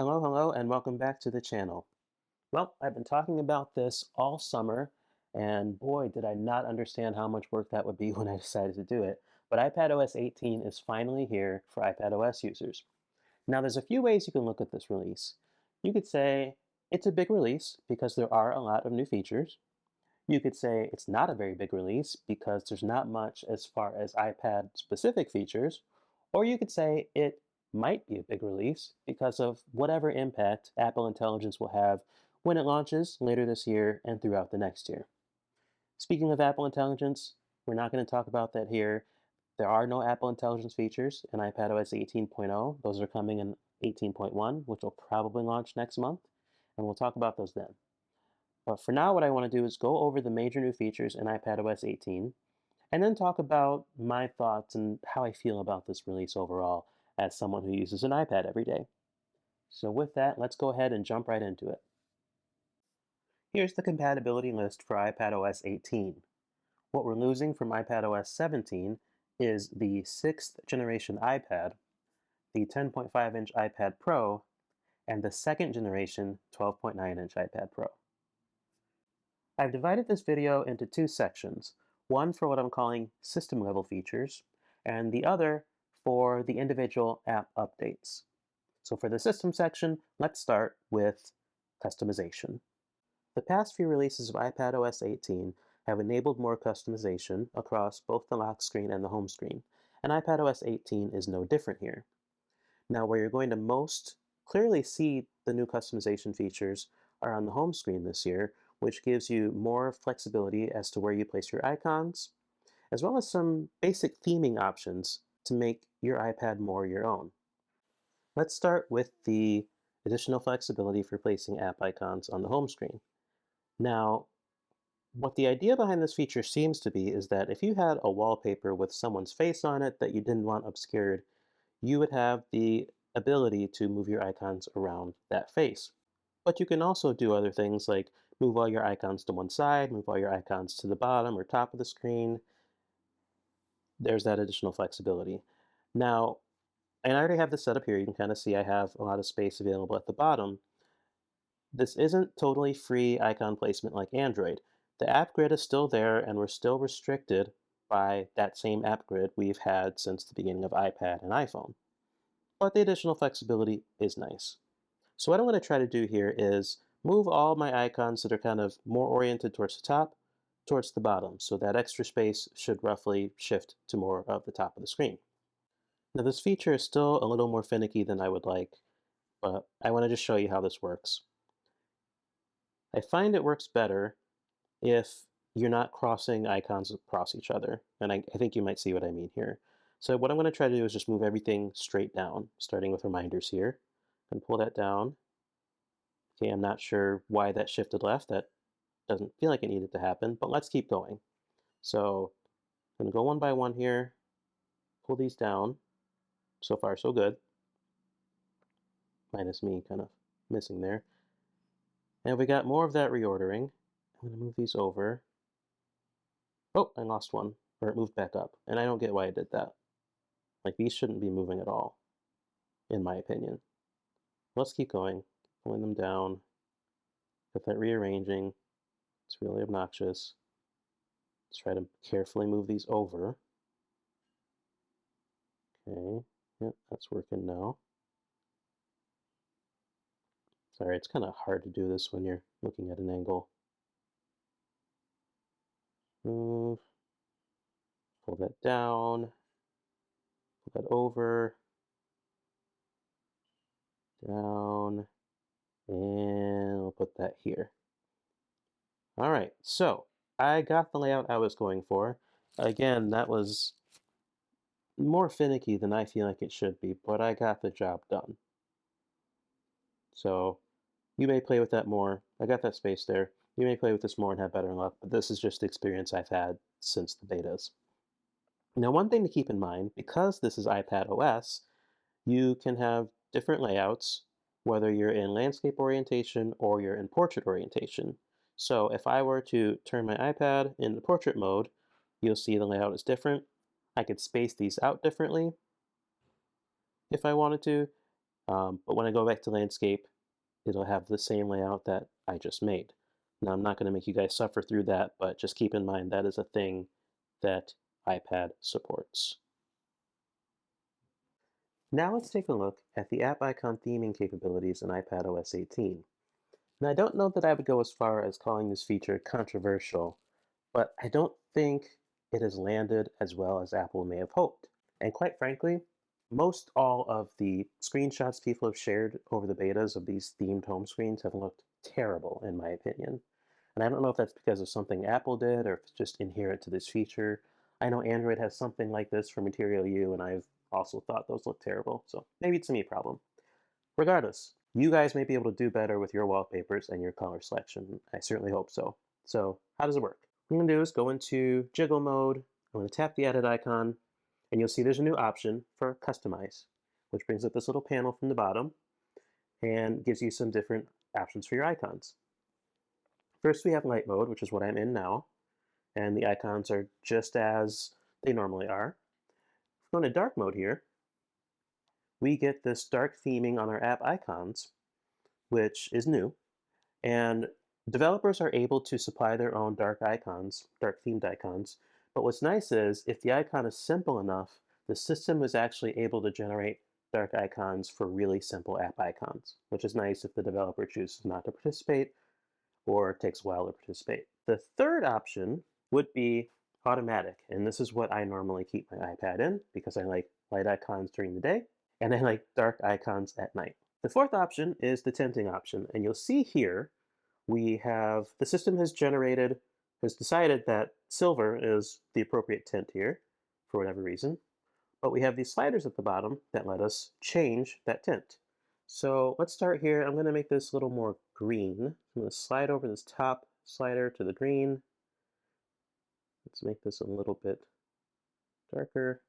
Hello, and welcome back to the channel. Well, I've been talking about this all summer, and boy, did I not understand how much work that would be when I decided to do it. But iPadOS 18 is finally here for iPadOS users. Now, there's a few ways you can look at this release. You could say it's a big release because there are a lot of new features. You could say it's not a very big release because there's not much as far as iPad specific features. Or you could say it might be a big release because of whatever impact Apple Intelligence will have when it launches later this year and throughout the next year. Speaking of Apple Intelligence, we're not going to talk about that here. There are no Apple Intelligence features in iPadOS 18.0. Those are coming in 18.1, which will probably launch next month, and we'll talk about those then. But for now, what I want to do is go over the major new features in iPadOS 18, and then talk about my thoughts and how I feel about this release overall as someone who uses an iPad every day. So with that, let's go ahead and jump right into it. Here's the compatibility list for iPadOS 18. What we're losing from iPadOS 17 is the 6th generation iPad, the 10.5-inch iPad Pro, and the 2nd generation 12.9-inch iPad Pro. I've divided this video into two sections, one for what I'm calling system level features, and the other for the individual app updates. So for the system section, let's start with customization. The past few releases of iPadOS 18 have enabled more customization across both the lock screen and the home screen, and iPadOS 18 is no different here. Now, where you're going to most clearly see the new customization features are on the home screen this year, which gives you more flexibility as to where you place your icons, as well as some basic theming options to make your iPad more your own. Let's start with the additional flexibility for placing app icons on the home screen. Now, what the idea behind this feature seems to be is that if you had a wallpaper with someone's face on it that you didn't want obscured, you would have the ability to move your icons around that face. But you can also do other things like move all your icons to one side, move all your icons to the bottom or top of the screen. There's that additional flexibility. Now, and I already have this set up here. You can kind of see I have a lot of space available at the bottom. This isn't totally free icon placement like Android. The app grid is still there, and we're still restricted by that same app grid we've had since the beginning of iPad and iPhone. But the additional flexibility is nice. So what I'm going to try to do here is move all my icons that are kind of more oriented towards the top, towards the bottom. So that extra space should roughly shift to more of the top of the screen. Now this feature is still a little more finicky than I would like, but I want to just show you how this works. I find it works better if you're not crossing icons across each other, and I think you might see what I mean here. So what I'm going to try to do is just move everything straight down, starting with reminders here, and pull that down. Okay, I'm not sure why that shifted left. That doesn't feel like it needed to happen, but let's keep going. So I'm going to go one by one here, pull these down. So far, so good. Minus me kind of missing there. And we got more of that reordering. I'm going to move these over. Oh, I lost one, or it moved back up. And I don't get why it did that. Like, these shouldn't be moving at all, in my opinion. Let's keep going, pulling them down. Got that rearranging. It's really obnoxious. Let's try to carefully move these over. Okay, yep, that's working now. Sorry, it's kind of hard to do this when you're looking at an angle. Move, pull that down, pull that over, down, and we'll put that here. All right, so I got the layout I was going for. Again, that was more finicky than I feel like it should be, but I got the job done. So you may play with that more. I got that space there. You may play with this more and have better luck, but this is just the experience I've had since the betas. Now, one thing to keep in mind, because this is iPad OS, you can have different layouts, whether you're in landscape orientation or you're in portrait orientation. So if I were to turn my iPad into portrait mode, you'll see the layout is different. I could space these out differently if I wanted to. But when I go back to landscape, it'll have the same layout that I just made. Now, I'm not going to make you guys suffer through that, but just keep in mind that is a thing that iPad supports. Now let's take a look at the app icon theming capabilities in iPadOS 18. Now, I don't know that I would go as far as calling this feature controversial, but I don't think it has landed as well as Apple may have hoped. And quite frankly, most all of the screenshots people have shared over the betas of these themed home screens have looked terrible, in my opinion. And I don't know if that's because of something Apple did or if it's just inherent to this feature. I know Android has something like this for Material U, and I've also thought those look terrible, so maybe it's a me problem. Regardless, you guys may be able to do better with your wallpapers and your color selection. I certainly hope so. So how does it work? What I'm going to do is go into jiggle mode. I'm going to tap the edit icon, and you'll see there's a new option for customize, which brings up this little panel from the bottom and gives you some different options for your icons. First, we have light mode, which is what I'm in now, and the icons are just as they normally are. If we go into dark mode here, we get this dark theming on our app icons, which is new. And developers are able to supply their own dark icons, dark themed icons. But what's nice is if the icon is simple enough, the system is actually able to generate dark icons for really simple app icons, which is nice if the developer chooses not to participate or takes a while to participate. The third option would be automatic, and this is what I normally keep my iPad in because I like light icons during the day and I like dark icons at night. The fourth option is the tinting option, and you'll see here we have the system has decided that silver is the appropriate tint here for whatever reason, but we have these sliders at the bottom that let us change that tint. So let's start here. I'm going to make this a little more green. I'm going to slide over this top slider to the green. Let's make this a little bit darker.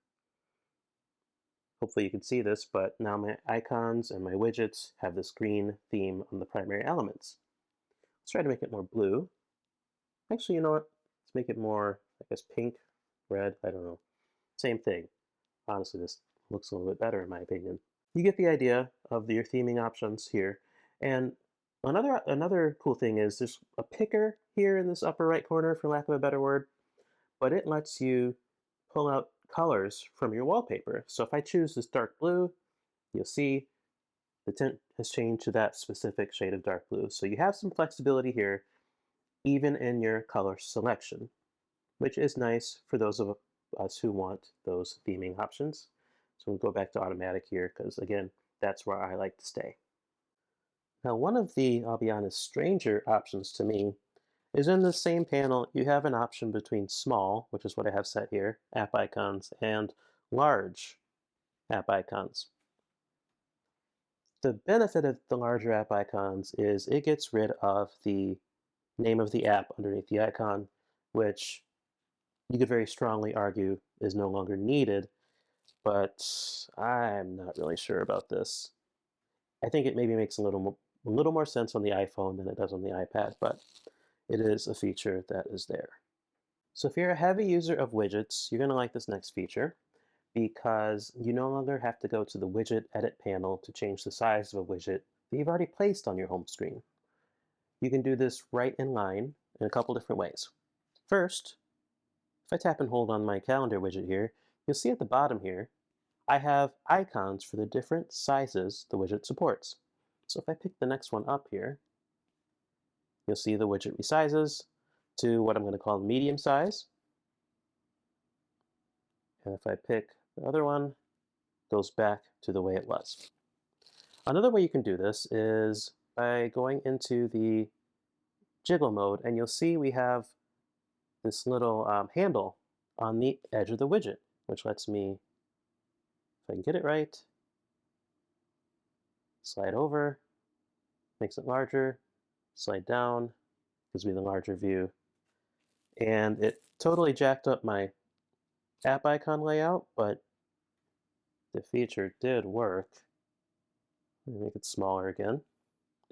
Hopefully you can see this, but now my icons and my widgets have this green theme on the primary elements. Let's try to make it more blue. Actually, you know what? Let's make it more, I guess, pink, red, I don't know. Same thing. Honestly, this looks a little bit better in my opinion. You get the idea of your theming options here. And another cool thing is there's a picker here in this upper right corner, for lack of a better word, but it lets you pull out colors from your wallpaper. So if I choose this dark blue, you'll see the tint has changed to that specific shade of dark blue. So you have some flexibility here, even in your color selection, which is nice for those of us who want those theming options. So we'll go back to automatic here because, again, that's where I like to stay. Now, one of the, I'll be honest, stranger options to me is in the same panel, you have an option between small, which is what I have set here, app icons, and large app icons. The benefit of the larger app icons is it gets rid of the name of the app underneath the icon, which you could very strongly argue is no longer needed, but I'm not really sure about this. I think it maybe makes a little more sense on the iPhone than it does on the iPad, but it is a feature that is there. So if you're a heavy user of widgets, you're going to like this next feature because you no longer have to go to the widget edit panel to change the size of a widget that you've already placed on your home screen. You can do this right in line in a couple different ways. First, if I tap and hold on my calendar widget here, you'll see at the bottom here, I have icons for the different sizes the widget supports. So if I pick the next one up here, you'll see the widget resizes to what I'm going to call medium size. And if I pick the other one, it goes back to the way it was. Another way you can do this is by going into the jiggle mode, and you'll see we have this little handle on the edge of the widget, which lets me, if I can get it right, slide over, makes it larger, slide down, gives me the larger view. And it totally jacked up my app icon layout, but the feature did work. Let me make it smaller again.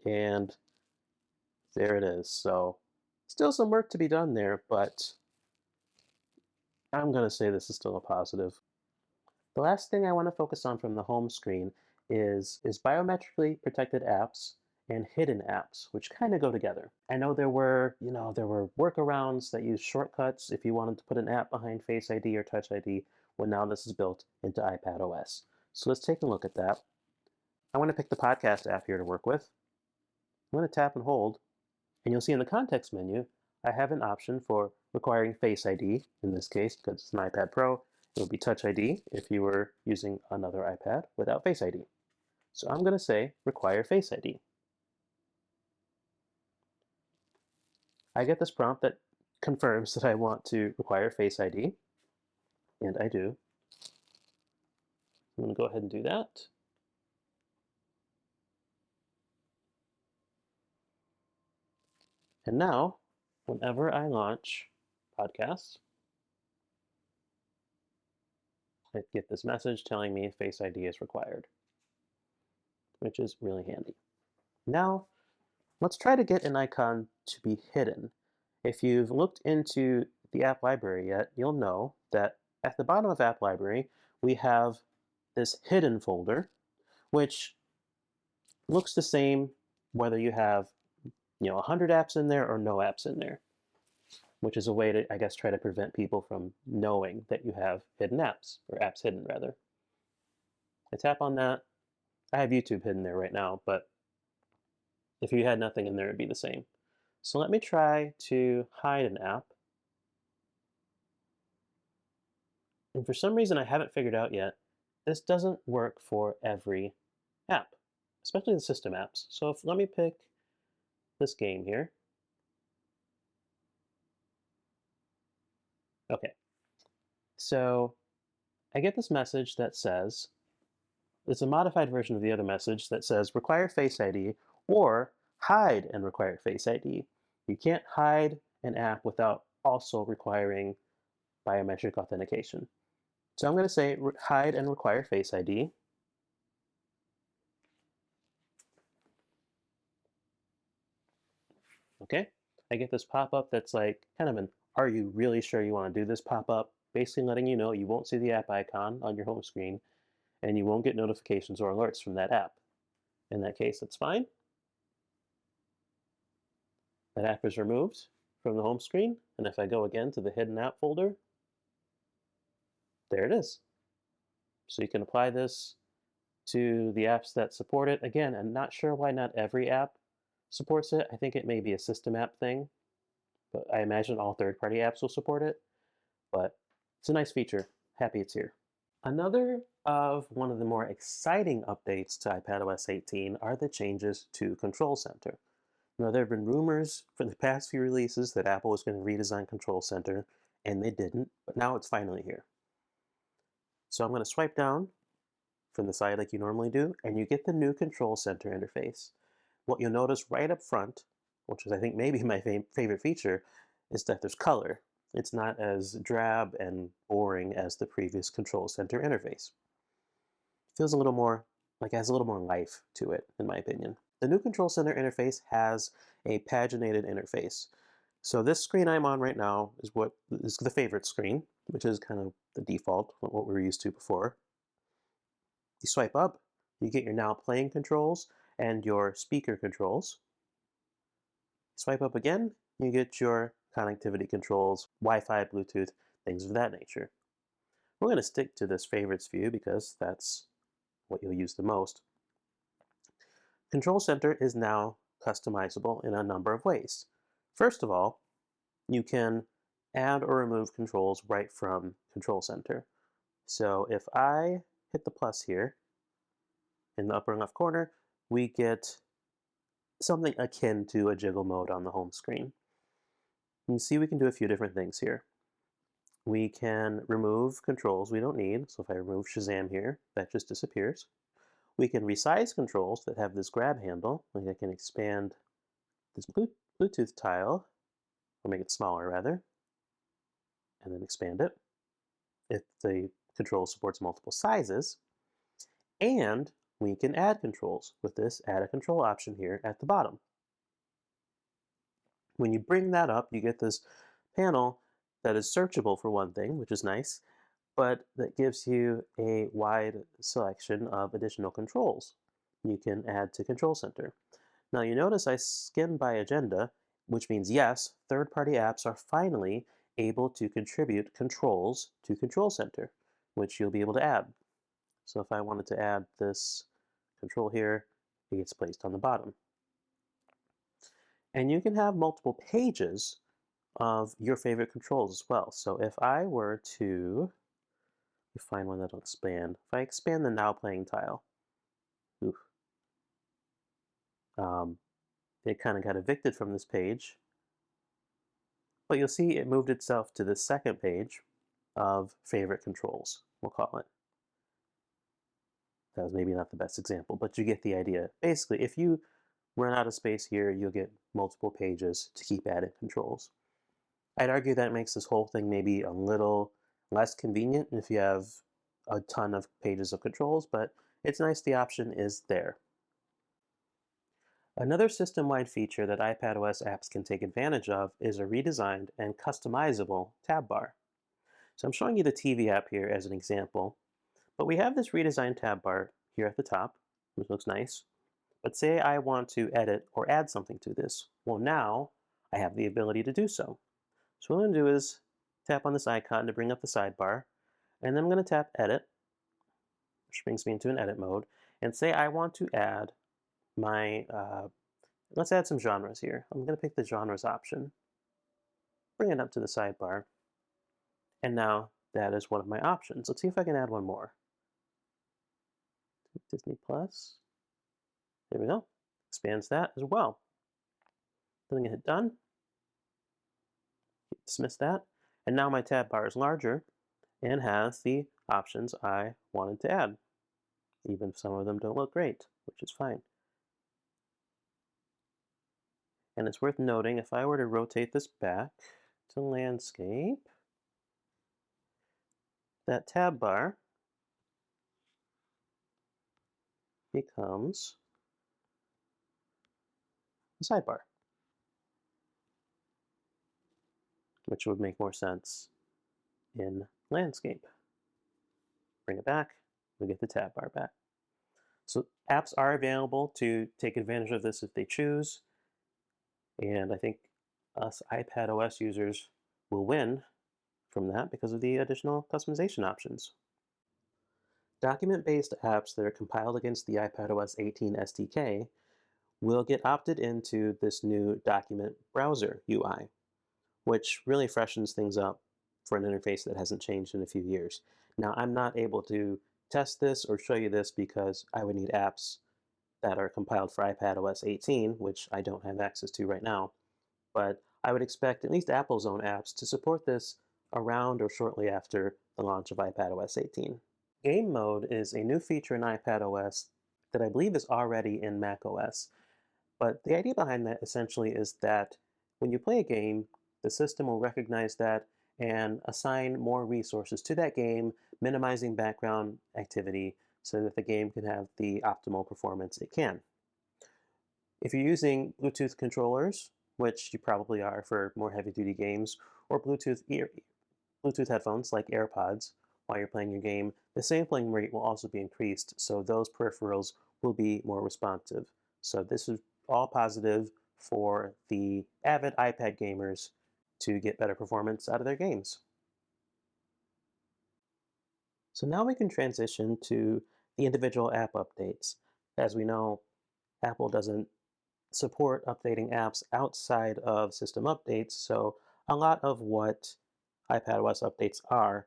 And there it is. So still some work to be done there, but I'm going to say this is still a positive. The last thing I want to focus on from the home screen is biometrically protected apps and hidden apps, which kind of go together. I know there were workarounds that use shortcuts if you wanted to put an app behind Face ID or Touch ID. Well, now this is built into iPadOS. So let's take a look at that. I want to pick the podcast app here to work with. I'm going to tap and hold, and you'll see in the context menu, I have an option for requiring Face ID. In this case, because it's an iPad Pro, it would be Touch ID if you were using another iPad without Face ID. So I'm going to say require Face ID. I get this prompt that confirms that I want to require Face ID, and I do. I'm going to go ahead and do that. And now, whenever I launch podcasts, I get this message telling me Face ID is required, which is really handy. Now, let's try to get an icon to be hidden. If you've looked into the app library yet, you'll know that at the bottom of app library, we have this hidden folder, which looks the same whether you have 100 apps in there or no apps in there, which is a way to, I guess, try to prevent people from knowing that you have hidden apps, or apps hidden rather. I tap on that. I have YouTube hidden there right now, but if you had nothing in there, it'd be the same. So let me try to hide an app. And for some reason I haven't figured out yet, this doesn't work for every app, especially the system apps. So let me pick this game here. Okay, so I get this message that says, it's a modified version of the other message that says require Face ID or hide and require Face ID. You can't hide an app without also requiring biometric authentication. So I'm going to say hide and require Face ID. Okay, I get this pop-up that's like kind of an "Are you really sure you want to do this?" pop-up, basically letting you know you won't see the app icon on your home screen and you won't get notifications or alerts from that app. In that case, that's fine. That app is removed from the home screen, and if I go again to the hidden app folder, there it is. So you can apply this to the apps that support it. Again, I'm not sure why not every app supports it. I think it may be a system app thing, but I imagine all third-party apps will support it. But it's a nice feature. Happy it's here. Another of one of the more exciting updates to iPadOS 18 are the changes to Control Center. Now, there have been rumors for the past few releases that Apple was going to redesign Control Center, and they didn't, but now it's finally here. So I'm going to swipe down from the side like you normally do, and you get the new Control Center interface. What you'll notice right up front, which is I think maybe my favorite feature, is that there's color. It's not as drab and boring as the previous Control Center interface. It feels a little more, like it has a little more life to it, in my opinion. The new Control Center interface has a paginated interface. So this screen I'm on right now is what is the favorite screen, which is kind of the default, what we were used to before. You swipe up, you get your now playing controls and your speaker controls. Swipe up again, you get your connectivity controls, Wi-Fi, Bluetooth, things of that nature. We're going to stick to this favorites view because that's what you'll use the most. Control Center is now customizable in a number of ways. First of all, you can add or remove controls right from Control Center. So if I hit the plus here in the upper left corner, we get something akin to a jiggle mode on the home screen. You can see we can do a few different things here. We can remove controls we don't need. So if I remove Shazam here, that just disappears. We can resize controls that have this grab handle. Like I can expand this Bluetooth tile, or make it smaller rather, and then expand it if the control supports multiple sizes. And we can add controls with this add a control option here at the bottom. When you bring that up, you get this panel that is searchable for one thing, which is nice, but that gives you a wide selection of additional controls you can add to Control Center. Now you notice I skimmed by agenda, which means yes, third-party apps are finally able to contribute controls to Control Center, which you'll be able to add. So if I wanted to add this control here, it gets placed on the bottom. And you can have multiple pages of your favorite controls as well. So if I were to find one that'll expand, if I expand the now playing tile, oof, um, it kind of got evicted from this page, but you'll see it moved itself to the second page of favorite controls, we'll call it. That was maybe not the best example, but you get the idea. Basically, if you run out of space here, you'll get multiple pages to keep adding controls. I'd argue that makes this whole thing maybe a little less convenient if you have a ton of pages of controls, but it's nice the option is there. Another system-wide feature that iPadOS apps can take advantage of is a redesigned and customizable tab bar. So I'm showing you the TV app here as an example, but we have this redesigned tab bar here at the top, which looks nice. But say I want to edit or add something to this. Well, now I have the ability to do so. So what I'm going to do is tap on this icon to bring up the sidebar, and then I'm going to tap Edit, which brings me into an edit mode, and say I want to add my, let's add some genres here. I'm going to pick the genres option, bring it up to the sidebar, and now that is one of my options. Let's see if I can add one more. Disney Plus. There we go. Expands that as well. Then I'm going to hit Done. Dismiss that. And now my tab bar is larger and has the options I wanted to add, even if some of them don't look great, which is fine. And it's worth noting, if I were to rotate this back to landscape, that tab bar becomes the sidebar, which would make more sense in landscape. Bring it back, we get the tab bar back. So apps are available to take advantage of this if they choose, and I think us iPadOS users will win from that because of the additional customization options. Document-based apps that are compiled against the iPadOS 18 SDK will get opted into this new document browser UI, which really freshens things up for an interface that hasn't changed in a few years. Now, I'm not able to test this or show you this because I would need apps that are compiled for iPadOS 18, which I don't have access to right now. But I would expect at least Apple's own apps to support this around or shortly after the launch of iPadOS 18. Game mode is a new feature in iPadOS that I believe is already in macOS. But the idea behind that essentially is that when you play a game, the system will recognize that and assign more resources to that game, minimizing background activity so that the game can have the optimal performance it can. If you're using Bluetooth controllers, which you probably are for more heavy-duty games, or Bluetooth headphones like AirPods while you're playing your game, the sampling rate will also be increased, so those peripherals will be more responsive. So this is all positive for the avid iPad gamers to get better performance out of their games. So now we can transition to the individual app updates. As we know, Apple doesn't support updating apps outside of system updates, so a lot of what iPadOS updates are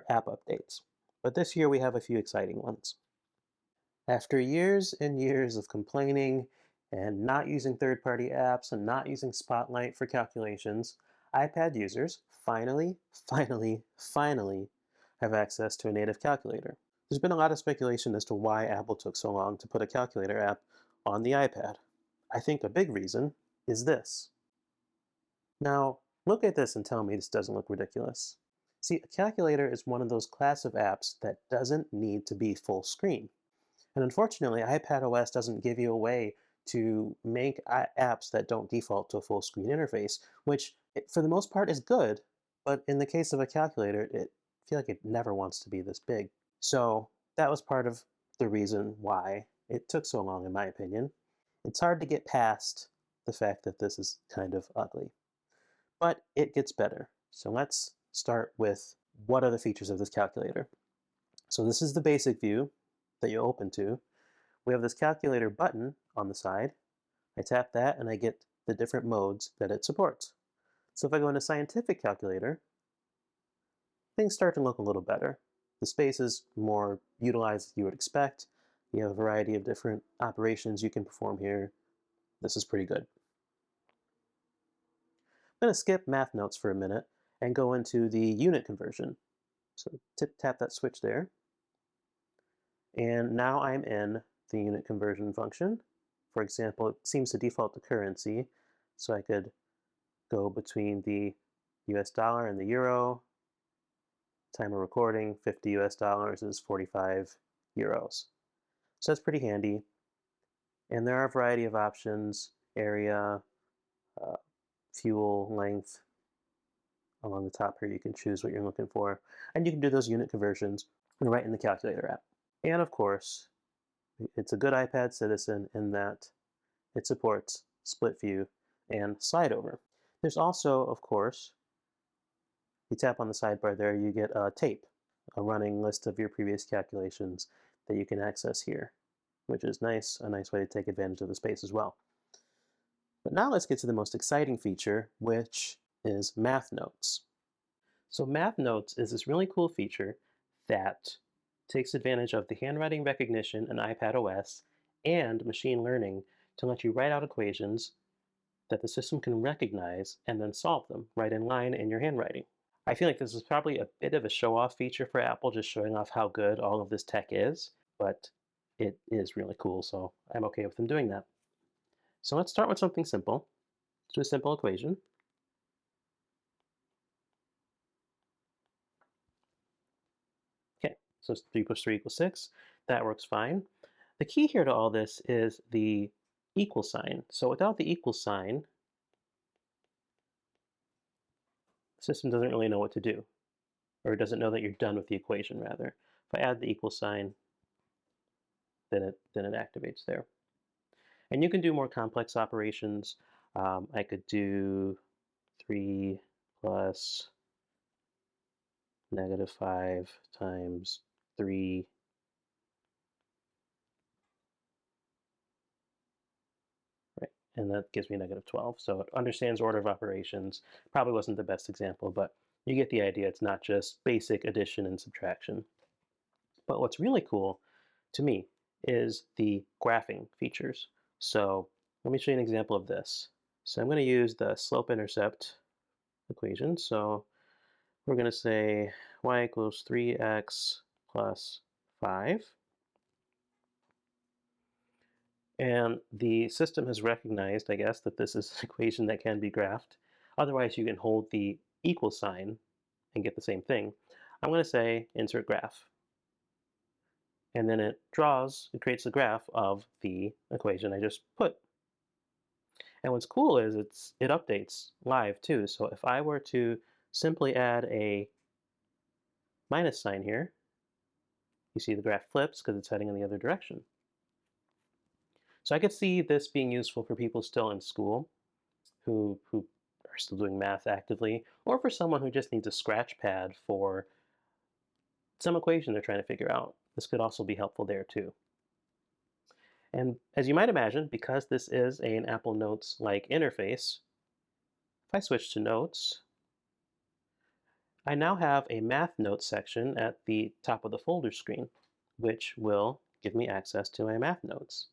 app updates. But this year we have a few exciting ones. After years and years of complaining and not using third-party apps and not using Spotlight for calculations, iPad users finally have access to a native calculator. There's been a lot of speculation as to why Apple took so long to put a calculator app on the iPad. I think a big reason is this. Now, look at this and tell me this doesn't look ridiculous. See, a calculator is one of those class of apps that doesn't need to be full screen. And unfortunately, iPadOS doesn't give you a way to make apps that don't default to a full screen interface, which for the most part is good, but in the case of a calculator, it feel like it never wants to be this big. So that was part of the reason why it took so long, in my opinion. It's hard to get past the fact that this is kind of ugly, but it gets better. So let's start with what are the features of this calculator. So this is the basic view that you open to. We have this calculator button on the side. I tap that and I get the different modes that it supports. So if I go into scientific calculator, things start to look a little better. The space is more utilized as you would expect. You have a variety of different operations you can perform here. This is pretty good. I'm going to skip math notes for a minute and go into the unit conversion. So tap that switch there. And now I'm in the unit conversion function. For example, it seems to default to currency. So I could go between the US dollar and the euro. Time of recording, 50 US dollars is 45 euros. So that's pretty handy. And there are a variety of options: area, uh, fuel, length. Along the top here, you can choose what you're looking for. And you can do those unit conversions right in the calculator app. And of course, it's a good iPad citizen in that it supports split view and slide over. There's also, of course, you tap on the sidebar there, you get a tape, a running list of your previous calculations that you can access here, which is nice, a nice way to take advantage of the space as well. But now let's get to the most exciting feature, which is Math Notes. So Math Notes is this really cool feature that takes advantage of the handwriting recognition in iPadOS and machine learning to let you write out equations that the system can recognize and then solve them right in line in your handwriting. I feel like this is probably a bit of a show-off feature for Apple, just showing off how good all of this tech is, but it is really cool, so I'm okay with them doing that. So let's start with something simple. Let's do a simple equation. Okay, so 3 plus 3 equals 6. That works fine. The key here to all this is the equal sign. So without the equal sign, the system doesn't really know what to do, or it doesn't know that you're done with the equation, rather. If I add the equal sign, then it activates there. And you can do more complex operations. I could do 3 plus -5 times 3. Right, and that gives me -12. So it understands order of operations. Probably wasn't the best example, but you get the idea. It's not just basic addition and subtraction. But what's really cool to me is the graphing features. So let me show you an example of this. So I'm going to use the slope-intercept equation. So we're going to say y equals 3x plus 5. And the system has recognized, I guess, that this is an equation that can be graphed. Otherwise, you can hold the equal sign and get the same thing. I'm going to say insert graph. And then it creates a graph of the equation I just put. And what's cool is it updates live too. So if I were to simply add a minus sign here, you see the graph flips because it's heading in the other direction. So I could see this being useful for people still in school who are still doing math actively, or for someone who just needs a scratch pad for some equation they're trying to figure out. This could also be helpful there too. And as you might imagine, because this is an Apple Notes-like interface, if I switch to Notes, I now have a Math Notes section at the top of the folder screen, which will give me access to my Math Notes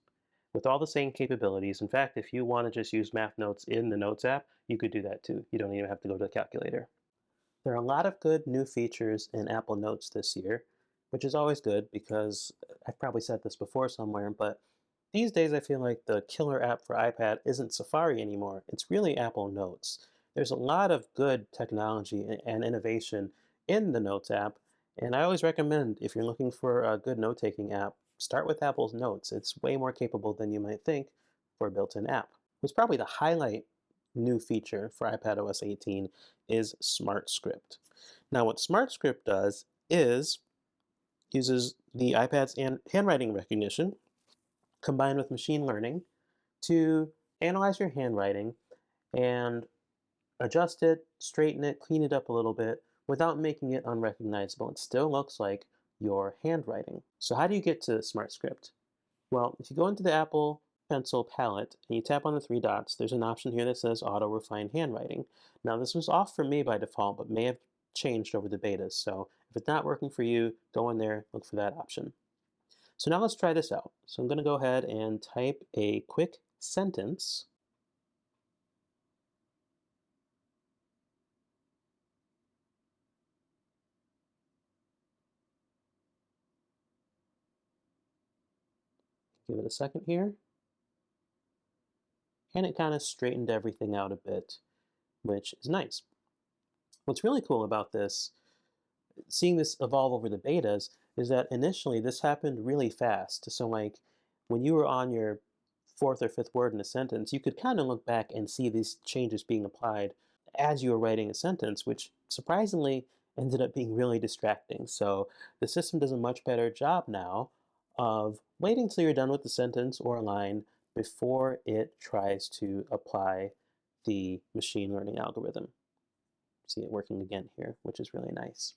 with all the same capabilities. In fact, if you want to just use Math Notes in the Notes app, you could do that too. You don't even have to go to the calculator. There are a lot of good new features in Apple Notes this year, which is always good because I've probably said this before somewhere, but these days I feel like the killer app for iPad isn't Safari anymore. It's really Apple Notes. There's a lot of good technology and innovation in the Notes app, and I always recommend if you're looking for a good note-taking app, start with Apple's Notes. It's way more capable than you might think for a built-in app. What's probably the highlight new feature for iPadOS 18 is Smart Script. Now what SmartScript does is uses the iPad's handwriting recognition combined with machine learning to analyze your handwriting and adjust it, straighten it, clean it up a little bit without making it unrecognizable. It still looks like your handwriting. So how do you get to SmartScript? Well, if you go into the Apple Pencil palette and you tap on the three dots, there's an option here that says Auto Refine Handwriting. Now, this was off for me by default, but may have changed over the betas. So if it's not working for you, go in there, look for that option. So now let's try this out. So I'm going to go ahead and type a quick sentence. Give it a second here. And it kind of straightened everything out a bit, which is nice. What's really cool about this, seeing this evolve over the betas, is that initially this happened really fast. So like when you were on your fourth or fifth word in a sentence, you could kind of look back and see these changes being applied as you were writing a sentence, which surprisingly ended up being really distracting. So the system does a much better job now of waiting till you're done with the sentence or a line before it tries to apply the machine learning algorithm. See it working again here, which is really nice.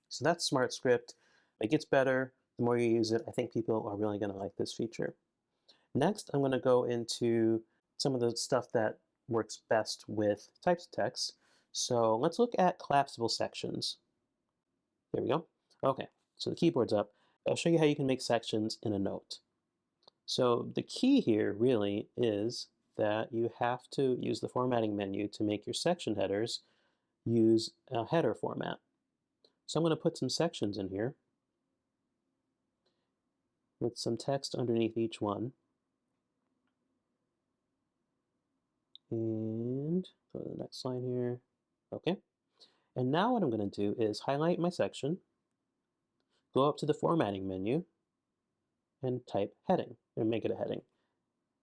So that's SmartScript. It gets better the more you use it. I think people are really going to like this feature. Next, I'm going to go into some of the stuff that works best with types of text. So let's look at collapsible sections. There we go. Okay, so the keyboard's up. I'll show you how you can make sections in a note. So the key here really is that you have to use the formatting menu to make your section headers use a header format. So I'm going to put some sections in here with some text underneath each one. And go to the next line here. Okay. And now what I'm going to do is highlight my section, go up to the formatting menu, and type heading, and make it a heading.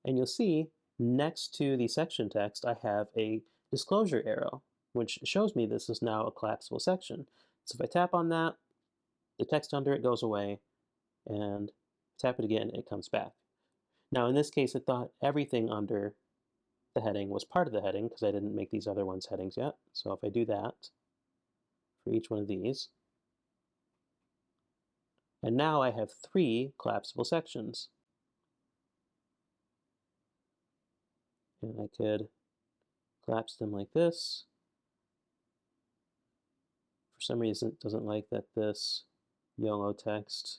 And you'll see next to the section text, I have a disclosure arrow, which shows me this is now a collapsible section. So if I tap on that, the text under it goes away, and tap it again, it comes back. Now in this case, it thought everything under the heading was part of the heading because I didn't make these other ones headings yet. So if I do that for each one of these, and now I have 3 collapsible sections. And I could collapse them like this. For some reason, it doesn't like that this YOLO text.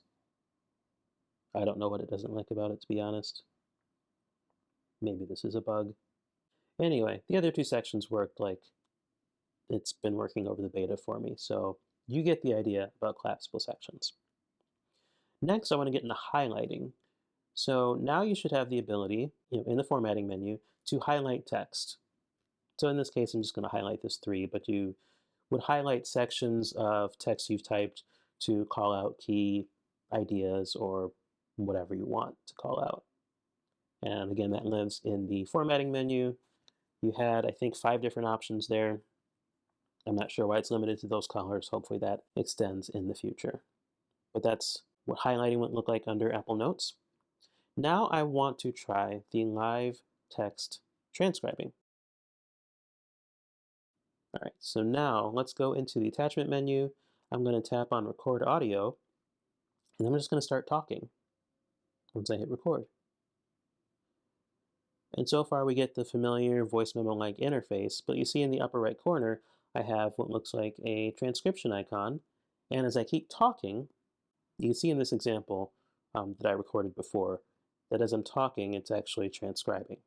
I don't know what it doesn't like about it, to be honest. Maybe this is a bug. Anyway, the other 2 sections worked like it's been working over the beta for me. So you get the idea about collapsible sections. Next, I want to get into highlighting. So now you should have the ability, in the formatting menu, to highlight text. So in this case, I'm just going to highlight this 3, but you would highlight sections of text you've typed to call out key ideas or whatever you want to call out. And again, that lives in the formatting menu. You had, I think, 5 different options there. I'm not sure why it's limited to those colors. Hopefully that extends in the future. But that's what highlighting would look like under Apple Notes. Now I want to try the live text transcribing. All right, so now let's go into the attachment menu. I'm going to tap on record audio, and I'm just going to start talking once I hit record. And so far we get the familiar voice memo-like interface, but you see in the upper right corner, I have what looks like a transcription icon. And as I keep talking, you can see in this example that I recorded before, that as I'm talking, it's actually transcribing.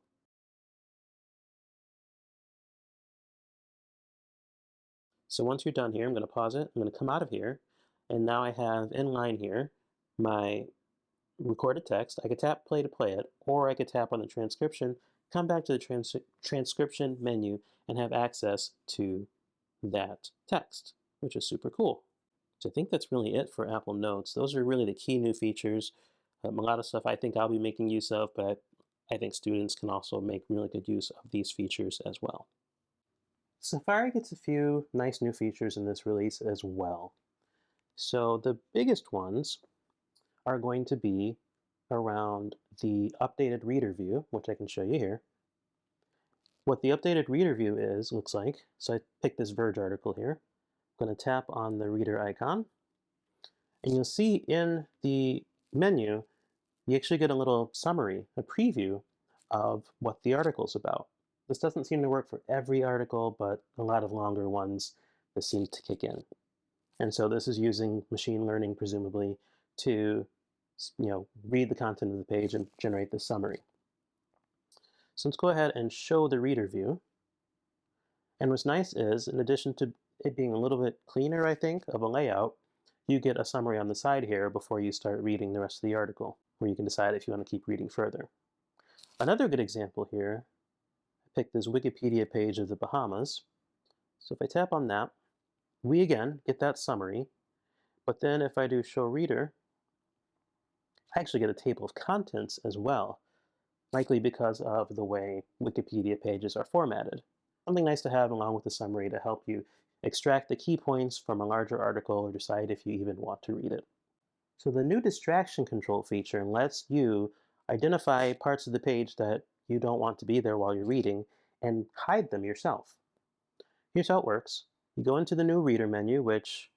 So once you're done here, I'm going to pause it. I'm going to come out of here. And now I have in line here my recorded text. I could tap play to play it, or I could tap on the transcription, come back to the transcription menu, and have access to that text, which is super cool. So I think that's really it for Apple Notes. Those are really the key new features. A lot of stuff I think I'll be making use of, but I think students can also make really good use of these features as well. Safari gets a few nice new features in this release as well. So the biggest ones are going to be around the updated reader view, which I can show you here. What the updated reader view looks like, so I picked this Verge article here. I'm going to tap on the reader icon, and you'll see in the menu, you actually get a little summary, a preview of what the article's about. This doesn't seem to work for every article, but a lot of longer ones, this seems to kick in. And so this is using machine learning, presumably, to read the content of the page and generate the summary. So let's go ahead and show the reader view. And what's nice is, in addition to it being a little bit cleaner, I think, of a layout, you get a summary on the side here before you start reading the rest of the article, where you can decide if you want to keep reading further. Another good example here, I picked this Wikipedia page of the Bahamas. So if I tap on that, we again get that summary, but then if I do show reader, I actually get a table of contents as well, likely because of the way Wikipedia pages are formatted. Something nice to have along with the summary to help you extract the key points from a larger article or decide if you even want to read it. So the new distraction control feature lets you identify parts of the page that you don't want to be there while you're reading and hide them yourself. Here's how it works. You go into the new reader menu, which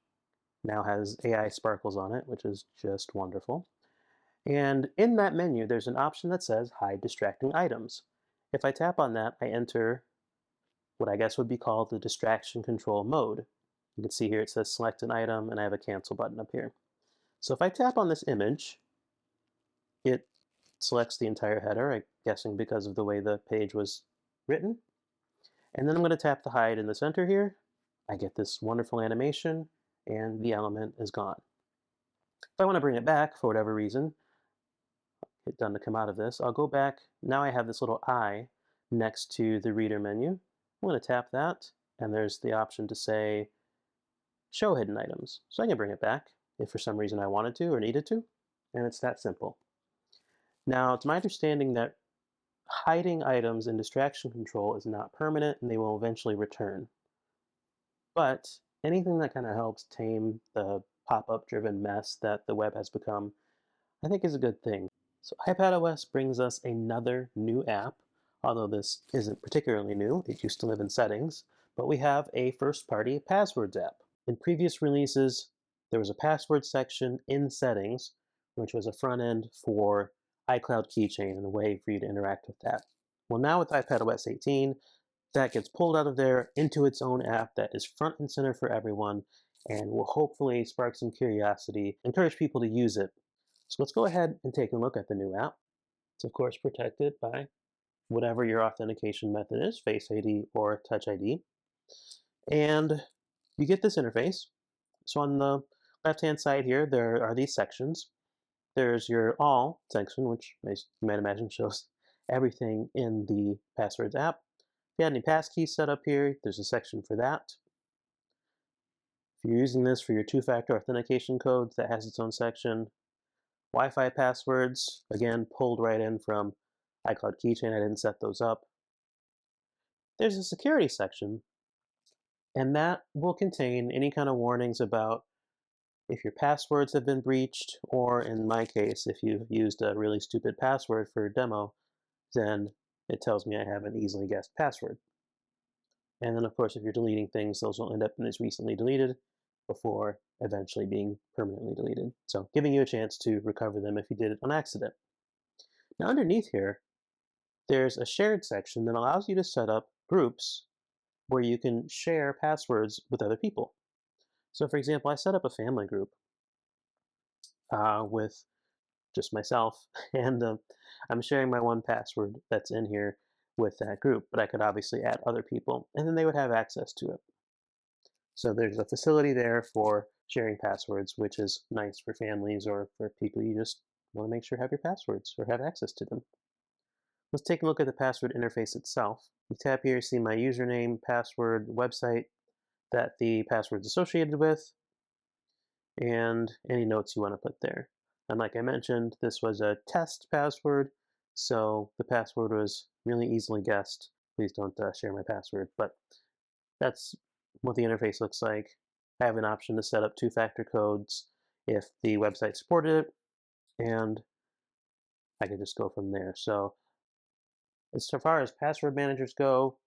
now has AI sparkles on it, which is just wonderful. And in that menu, there's an option that says hide distracting items. If I tap on that, I enter what I guess would be called the distraction control mode. You can see here it says select an item, and I have a cancel button up here. So if I tap on this image, it selects the entire header, I'm guessing because of the way the page was written. And then I'm going to tap the hide in the center here. I get this wonderful animation, and the element is gone. If I want to bring it back for whatever reason, hit done to come out of this, I'll go back. Now I have this little eye next to the reader menu. I'm going to tap that, and there's the option to say show hidden items. So I can bring it back if for some reason I wanted to or needed to, and it's that simple. Now, it's my understanding that hiding items in distraction control is not permanent and they will eventually return. But anything that kind of helps tame the pop-up driven mess that the web has become, I think is a good thing. So iPadOS brings us another new app, although this isn't particularly new, it used to live in settings, but we have a first-party passwords app. In previous releases, there was a password section in settings, which was a front end for iCloud Keychain and a way for you to interact with that. Well, now with iPadOS 18, that gets pulled out of there into its own app that is front and center for everyone and will hopefully spark some curiosity, encourage people to use it. So let's go ahead and take a look at the new app. It's of course protected by whatever your authentication method is, Face ID or Touch ID. And you get this interface. So on the left-hand side here, there are these sections. There's your All section, which you might imagine shows everything in the Passwords app. If you had any passkeys set up here, there's a section for that. If you're using this for your two-factor authentication codes, that has its own section. Wi-Fi passwords, again, pulled right in from iCloud Keychain. I didn't set those up. There's a security section, and that will contain any kind of warnings about if your passwords have been breached, or in my case, if you've used a really stupid password for a demo, then it tells me I have an easily guessed password. And then, of course, if you're deleting things, those will end up in as recently deleted before eventually being permanently deleted. So giving you a chance to recover them if you did it on accident. Now underneath here, there's a shared section that allows you to set up groups where you can share passwords with other people. So for example, I set up a family group with just myself, and I'm sharing my one password that's in here with that group, but I could obviously add other people, and then they would have access to it. So there's a facility there for sharing passwords, which is nice for families or for people you just want to make sure have your passwords or have access to them. Let's take a look at the password interface itself. You tap here, see my username, password, website that the password's associated with, and any notes you want to put there. And like I mentioned, this was a test password, so the password was really easily guessed. Please don't share my password, but That's what the interface looks like. I have an option to set up two-factor codes if the website supported it, and I can just go from there. So as far as password managers go,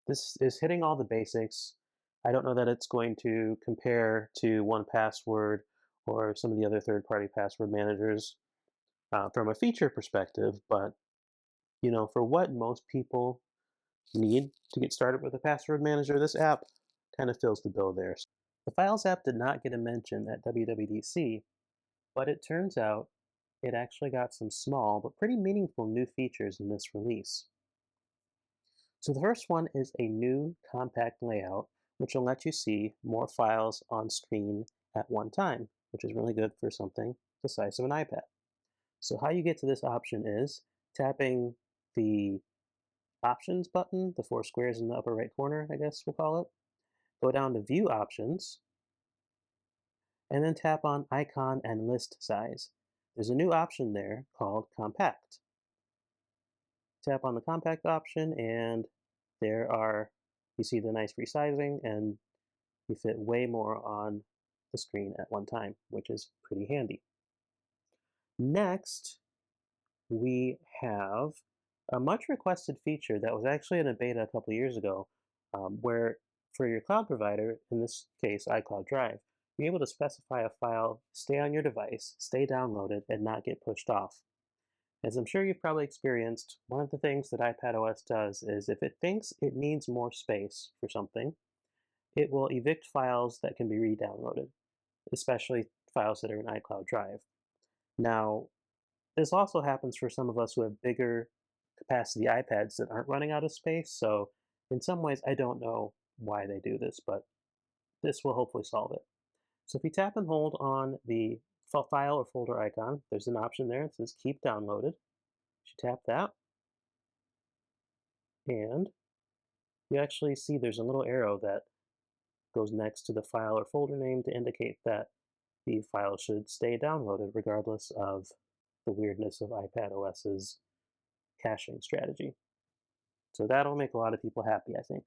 this is hitting all the basics. I don't know that it's going to compare to 1Password or some of the other third-party password managers from a feature perspective, but for what most people need to get started with a password manager, this app kind of fills the bill there. The Files app did not get a mention at WWDC, but it turns out it actually got some small but pretty meaningful new features in this release. So the first one is a new compact layout, which will let you see more files on screen at one time, which is really good for something the size of an iPad. So how you get to this option is tapping the Options button, the four squares in the upper right corner, I guess we'll call it. Go down to View Options, and then tap on Icon and List Size. There's a new option there called Compact. Tap on the Compact option, and you see the nice resizing, and you fit way more on the screen at one time, which is pretty handy. Next, we have a much requested feature that was actually in a beta a couple years ago, where for your cloud provider, in this case iCloud Drive, you're able to specify a file stay on your device, stay downloaded, and not get pushed off. As I'm sure you've probably experienced, one of the things that iPadOS does is if it thinks it needs more space for something, it will evict files that can be re-downloaded, especially files that are in iCloud Drive. Now, this also happens for some of us who have bigger capacity iPads that aren't running out of space, so in some ways I don't know why they do this, but this will hopefully solve it. So if you tap and hold on the file or folder icon, there's an option there that says Keep Downloaded. You tap that, and you actually see there's a little arrow that goes next to the file or folder name to indicate that the file should stay downloaded regardless of the weirdness of iPadOS's caching strategy. So that'll make a lot of people happy, I think.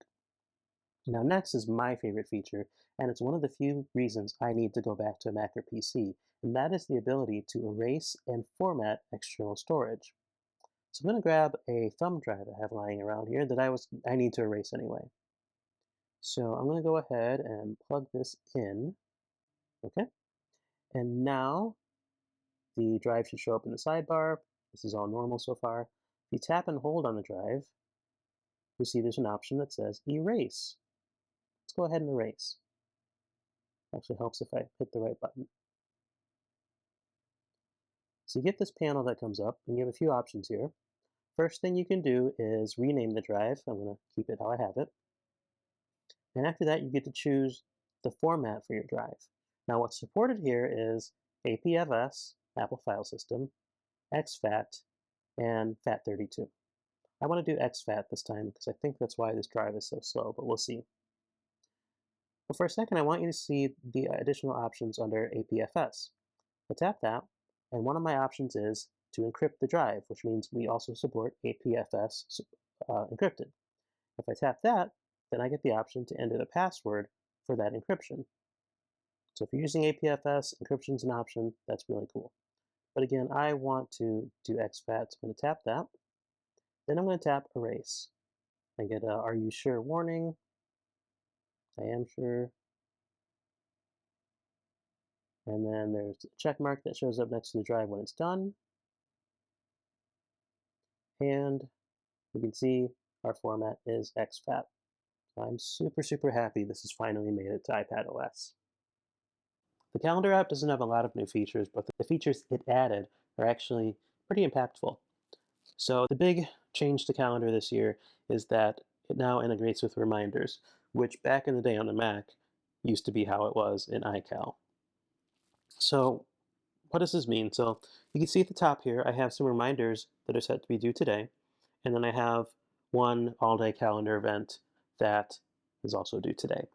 Now next is my favorite feature, and it's one of the few reasons I need to go back to a Mac or PC, and that is the ability to erase and format external storage. So I'm going to grab a thumb drive I have lying around here that I need to erase anyway. So I'm going to go ahead and plug this in, okay? And now the drive should show up in the sidebar. This is all normal so far. If you tap and hold on the drive, you see there's an option that says Erase. Let's go ahead and erase. Actually helps if I hit the right button. So you get this panel that comes up, and you have a few options here. First thing you can do is rename the drive. I'm going to keep it how I have it. And after that, you get to choose the format for your drive. Now what's supported here is APFS, Apple File System, exFAT, and FAT32. I want to do exFAT this time because I think that's why this drive is so slow, but we'll see. But for a second, I want you to see the additional options under APFS. I tap that, and one of my options is to encrypt the drive, which means we also support APFS encrypted. If I tap that, then I get the option to enter the password for that encryption. So if you're using APFS, encryption is an option. That's really cool. But again, I want to do exFAT, so I'm going to tap that. Then I'm going to tap Erase. I get a Are you sure warning. I am sure. And then there's a check mark that shows up next to the drive when it's done. And you can see our format is exFAT. So I'm super, super happy this has finally made it to iPadOS. The calendar app doesn't have a lot of new features, but the features it added are actually pretty impactful. So the big change to calendar this year is that it now integrates with reminders, which back in the day on the Mac used to be how it was in iCal. So what does this mean? So you can see at the top here, I have some reminders that are set to be due today, and then I have one all-day calendar event that is also due today.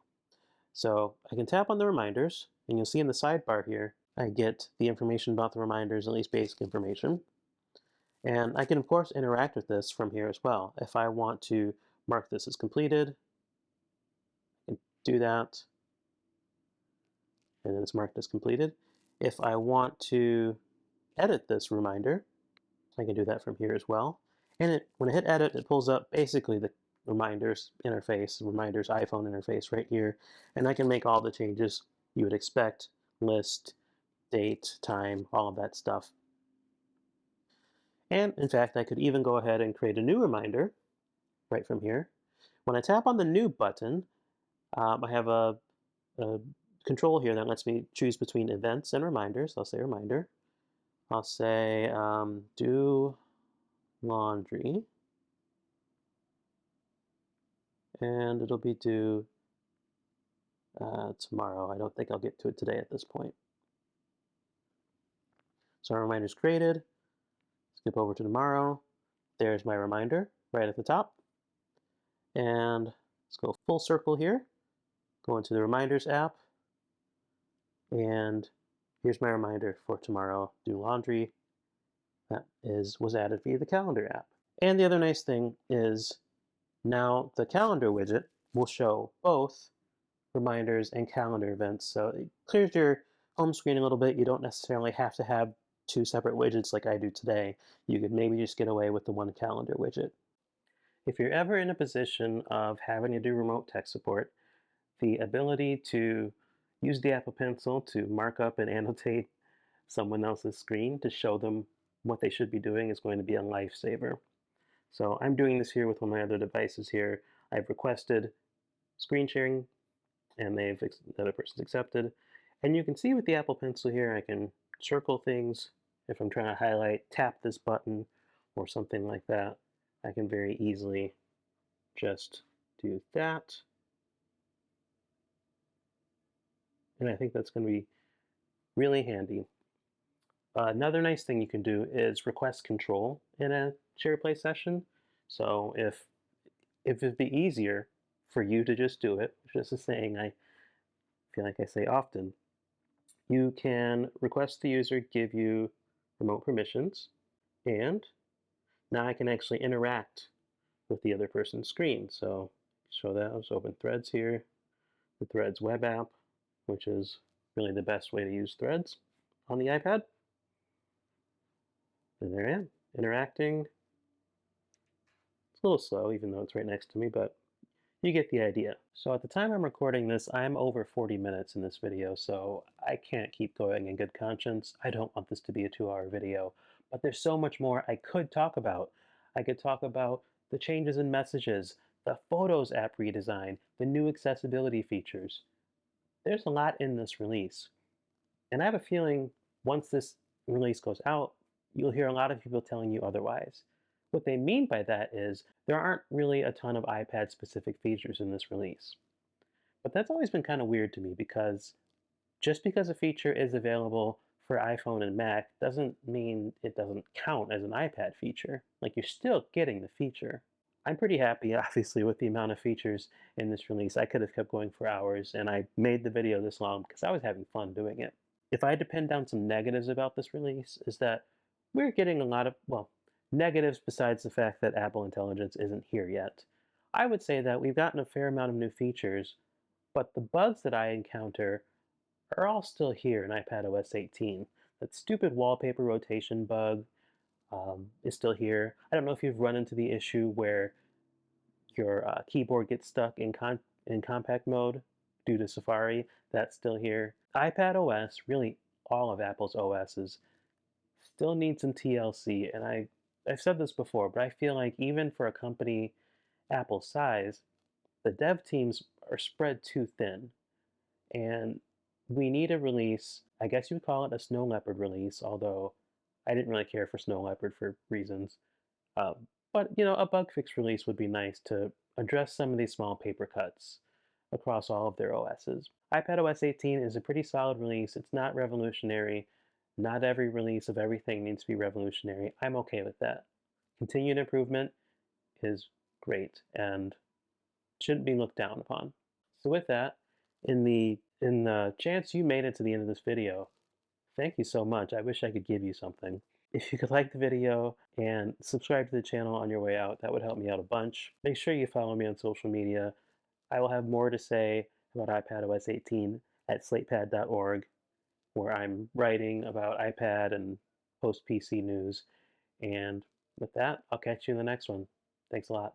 So I can tap on the reminders, and you'll see in the sidebar here, I get the information about the reminders, at least basic information. And I can, of course, interact with this from here as well. If I want to mark this as completed, do that, and then it's marked as completed. If I want to edit this reminder, I can do that from here as well. And when I hit edit, it pulls up basically the reminders interface, reminders iPhone interface right here. And I can make all the changes you would expect, list, date, time, all of that stuff. And in fact, I could even go ahead and create a new reminder right from here. When I tap on the new button, I have a control here that lets me choose between events and reminders. I'll say reminder. I'll say do laundry, and it'll be due tomorrow. I don't think I'll get to it today at this point. So our reminder's created. Skip over to tomorrow. There's my reminder right at the top. And let's go full circle here. Go into the Reminders app. And here's my reminder for tomorrow, do laundry. That was added via the calendar app. And the other nice thing is now the calendar widget will show both reminders and calendar events. So it clears your home screen a little bit. You don't necessarily have to have two separate widgets like I do today. You could maybe just get away with the one calendar widget. If you're ever in a position of having to do remote tech support, the ability to use the Apple Pencil to mark up and annotate someone else's screen to show them what they should be doing is going to be a lifesaver. So I'm doing this here with one of my other devices here. I've requested screen sharing and the other person's accepted. And you can see with the Apple Pencil here, I can circle things. If I'm trying to highlight, tap this button or something like that, I can very easily just do that. And I think that's going to be really handy. Another nice thing you can do is request control in a share play session. So if it'd be easier for you to just do it, which is a saying I feel like I say often, you can request the user give you remote permissions, and now I can actually interact with the other person's screen. So show that, let's open Threads here, the Threads web app, which is really the best way to use Threads on the iPad. And there I am, interacting. It's a little slow, even though it's right next to me, but you get the idea. So at the time I'm recording this, I'm over 40 minutes in this video, so I can't keep going in good conscience. I don't want this to be a 2-hour video, but there's so much more I could talk about. I could talk about the changes in messages, the Photos app redesign, the new accessibility features. There's a lot in this release. And I have a feeling once this release goes out, you'll hear a lot of people telling you otherwise. What they mean by that is there aren't really a ton of iPad specific features in this release. But that's always been kind of weird to me because just because a feature is available for iPhone and Mac doesn't mean it doesn't count as an iPad feature. Like, you're still getting the feature. I'm pretty happy, obviously, with the amount of features in this release. I could have kept going for hours, and I made the video this long because I was having fun doing it. If I had to pin down some negatives about this release, is that we're getting a lot of, well, negatives besides the fact that Apple Intelligence isn't here yet. I would say that we've gotten a fair amount of new features, but the bugs that I encounter are all still here in iPadOS 18. That stupid wallpaper rotation bug is still here. I don't know if you've run into the issue where your keyboard gets stuck in compact mode due to Safari. That's still here. iPadOS, really all of Apple's OSs, still need some TLC. And I've said this before, but I feel like even for a company Apple's size, the dev teams are spread too thin. And we need a release. I guess you would call it a Snow Leopard release, although I didn't really care for Snow Leopard for reasons. But a bug fix release would be nice to address some of these small paper cuts across all of their OSs. iPadOS 18 is a pretty solid release. It's not revolutionary. Not every release of everything needs to be revolutionary. I'm okay with that. Continued improvement is great and shouldn't be looked down upon. So with that, in the chance you made it to the end of this video, thank you so much. I wish I could give you something. If you could like the video and subscribe to the channel on your way out, that would help me out a bunch. Make sure you follow me on social media. I will have more to say about iPadOS 18 at slatepad.org, where I'm writing about iPad and post PC news. And with that, I'll catch you in the next one. Thanks a lot.